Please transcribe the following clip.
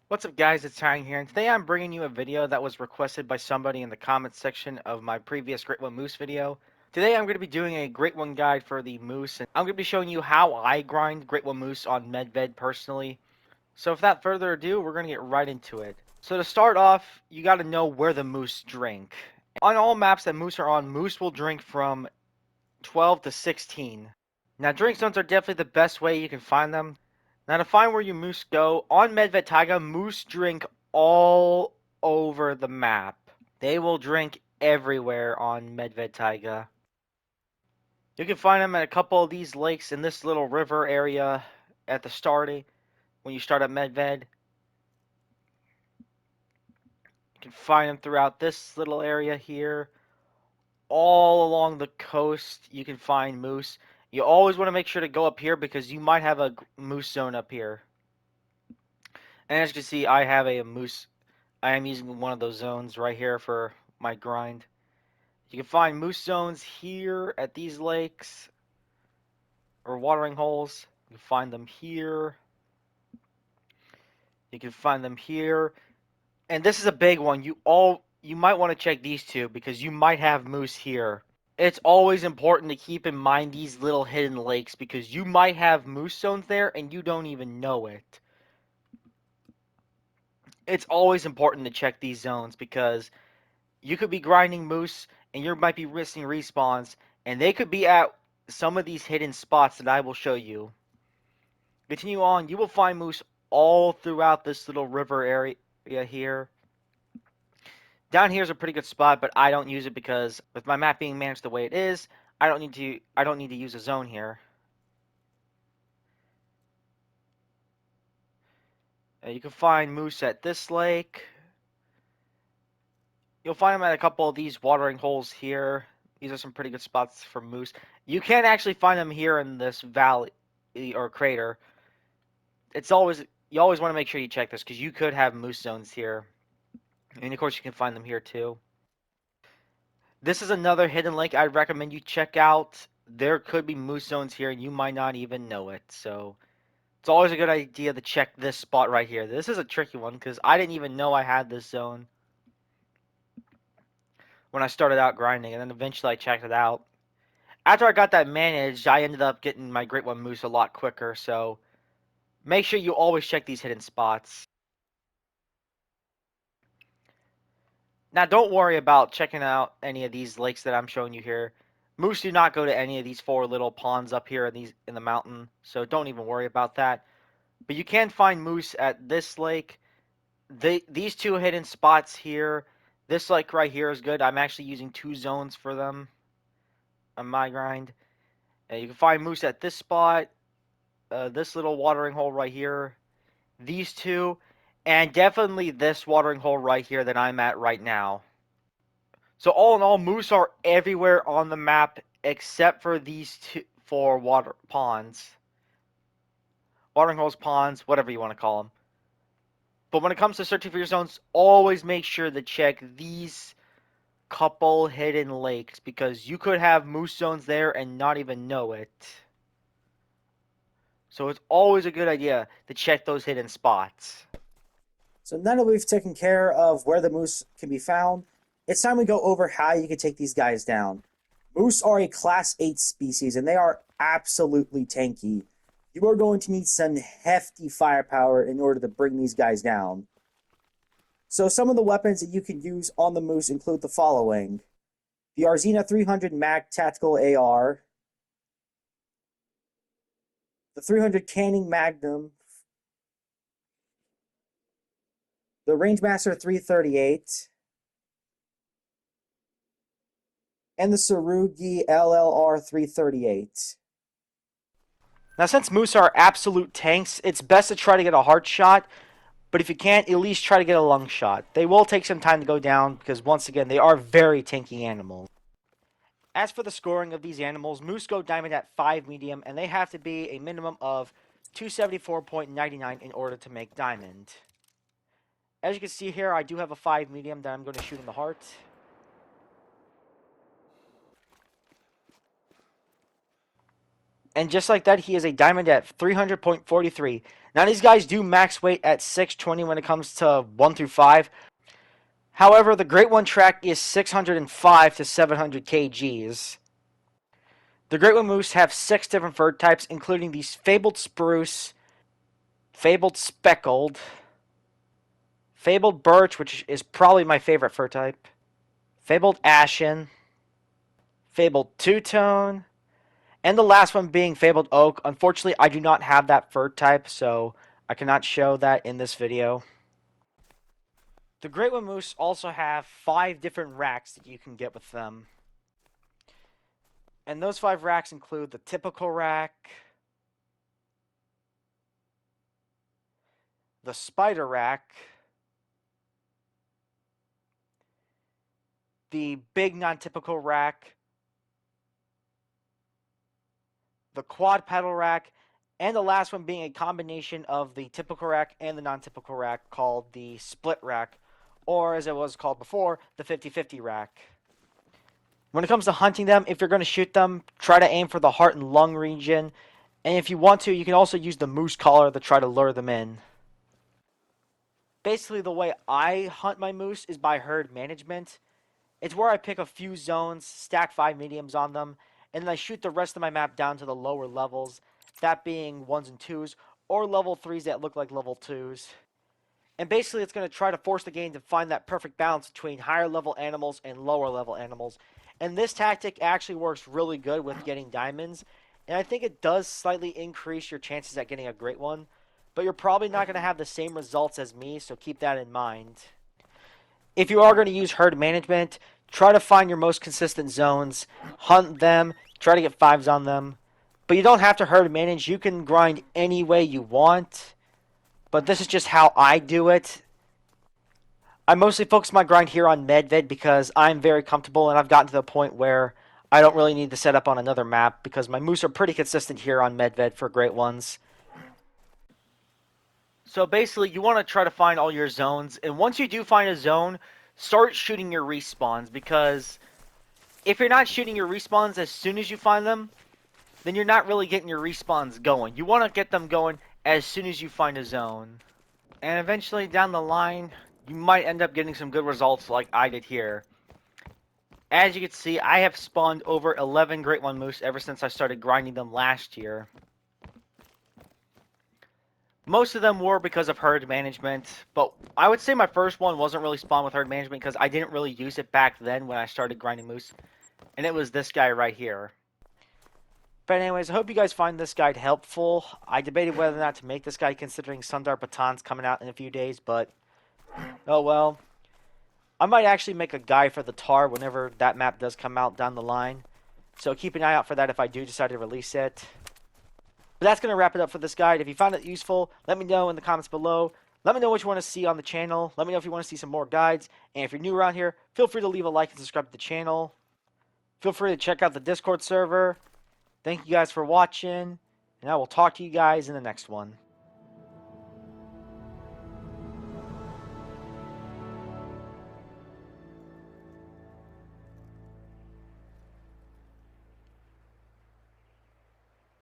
What's up guys, it's Tying here, and today I'm bringing you a video that was requested by somebody in the comments section of my previous Great One Moose video. Today I'm going to be doing a Great One guide for the Moose, and I'm going to be showing you how I grind Great One Moose on Medved personally. So without further ado, we're going to get right into it. So to start off, you got to know where the Moose drink. On all maps that Moose are on, Moose will drink from 12 to 16. Now drink zones are definitely the best way you can find them. Now to find where your moose go, on Medved Taiga, moose drink all over the map. They will drink everywhere on Medved Taiga. You can find them at a couple of these lakes in this little river area at the starting when you start at Medved. You can find them throughout this little area here. All along the coast you can find moose. You always want to make sure to go up here because you might have a moose zone up here. And as you can see, I have a moose. I am using one of those zones right here for my grind. You can find moose zones here at these lakes or watering holes. You can find them here. You can find them here. And this is a big one. You might want to check these two because you might have moose here. It's always important to keep in mind these little hidden lakes because you might have moose zones there and you don't even know it. It's always important to check these zones because you could be grinding moose and you might be risking respawns, and they could be at some of these hidden spots that I will show you. Continue on, you will find moose all throughout this little river area here. Down here is a pretty good spot, but I don't use it because with my map being managed the way it is, I don't need to use a zone here. You can find moose at this lake. You'll find them at a couple of these watering holes here. These are some pretty good spots for moose. You can actually find them here in this valley or crater. You always want to make sure you check this because you could have moose zones here. And of course you can find them here too. This is another hidden lake I'd recommend you check out. There could be moose zones here and you might not even know it. So it's always a good idea to check this spot right here. This is a tricky one because I didn't even know I had this zone when I started out grinding, and then eventually I checked it out. After I got that managed, I ended up getting my Great One Moose a lot quicker, so make sure you always check these hidden spots. Now, don't worry about checking out any of these lakes that I'm showing you here. Moose do not go to any of these four little ponds up here in the mountain, so don't even worry about that. But you can find moose at this lake. These two hidden spots here, this lake right here is good. I'm actually using two zones for them on my grind. You can find moose at this spot, this little watering hole right here, these two, and definitely this watering hole right here that I'm at right now. So all in all, moose are everywhere on the map except for these four water ponds, watering holes, ponds, whatever you want to call them. But when it comes to searching for your zones, always make sure to check these couple hidden lakes because you could have moose zones there and not even know it. So it's always a good idea to check those hidden spots. So now that we've taken care of where the moose can be found, it's time we go over how you can take these guys down. Moose are a class 8 species and they are absolutely tanky. You are going to need some hefty firepower in order to bring these guys down. So some of the weapons that you can use on the moose include the following. The Arzina 300 Mag Tactical AR, the 300 Canning Magnum, the Rangemaster 338, and the Sarugi LLR 338. Now, since moose are absolute tanks, it's best to try to get a heart shot, but if you can't, at least try to get a lung shot. They will take some time to go down because, once again, they are very tanky animals. As for the scoring of these animals, moose go diamond at 5 medium, and they have to be a minimum of 274.99 in order to make diamond. As you can see here, I do have a 5 medium that I'm going to shoot in the heart. And just like that, he is a diamond at 300.43. Now, these guys do max weight at 620 when it comes to 1 through 5. However, the Great One track is 605 to 700 kgs. The Great One Moose have 6 different fur types, including the Fabled Spruce, Fabled Speckled, Fabled Birch, which is probably my favorite fur type, Fabled Ashen, Fabled Two-Tone, and the last one being Fabled Oak. Unfortunately, I do not have that fur type, so I cannot show that in this video. The Great One Moose also have 5 different racks that you can get with them. And those 5 racks include the typical rack, the spider rack, the big non-typical rack, the quad pedal rack, and the last one being a combination of the typical rack and the non-typical rack called the split rack, or as it was called before, the 50-50 rack. When it comes to hunting them, if you're going to shoot them, try to aim for the heart and lung region, and if you want to, you can also use the moose collar to try to lure them in. Basically, the way I hunt my moose is by herd management. It's where I pick a few zones, stack 5 mediums on them, and then I shoot the rest of my map down to the lower levels, that being 1s and 2s, or level 3s that look like level 2s. And basically, it's going to try to force the game to find that perfect balance between higher level animals and lower level animals. And this tactic actually works really good with getting diamonds, and I think it does slightly increase your chances at getting a great one, but you're probably not going to have the same results as me, so keep that in mind. If you are going to use herd management, try to find your most consistent zones, hunt them, try to get 5s on them. But you don't have to herd manage. You can grind any way you want. But this is just how I do it. I mostly focus my grind here on Medved because I'm very comfortable and I've gotten to the point where I don't really need to set up on another map because my moose are pretty consistent here on Medved for great ones. So basically, you want to try to find all your zones, and once you do find a zone, start shooting your respawns, because if you're not shooting your respawns as soon as you find them, then you're not really getting your respawns going. You want to get them going as soon as you find a zone. And eventually, down the line, you might end up getting some good results like I did here. As you can see, I have spawned over 11 Great One Moose ever since I started grinding them last year. Most of them were because of herd management, but I would say my first one wasn't really spawned with herd management because I didn't really use it back then when I started grinding moose, and it was this guy right here. But anyways, I hope you guys find this guide helpful. I debated whether or not to make this guide considering Sundar Baton's coming out in a few days, but oh well. I might actually make a guide for the Tar whenever that map does come out down the line, so keep an eye out for that if I do decide to release it. But that's going to wrap it up for this guide. If you found it useful, let me know in the comments below. Let me know what you want to see on the channel. Let me know if you want to see some more guides. And if you're new around here, feel free to leave a like and subscribe to the channel. Feel free to check out the Discord server. Thank you guys for watching, and I will talk to you guys in the next one.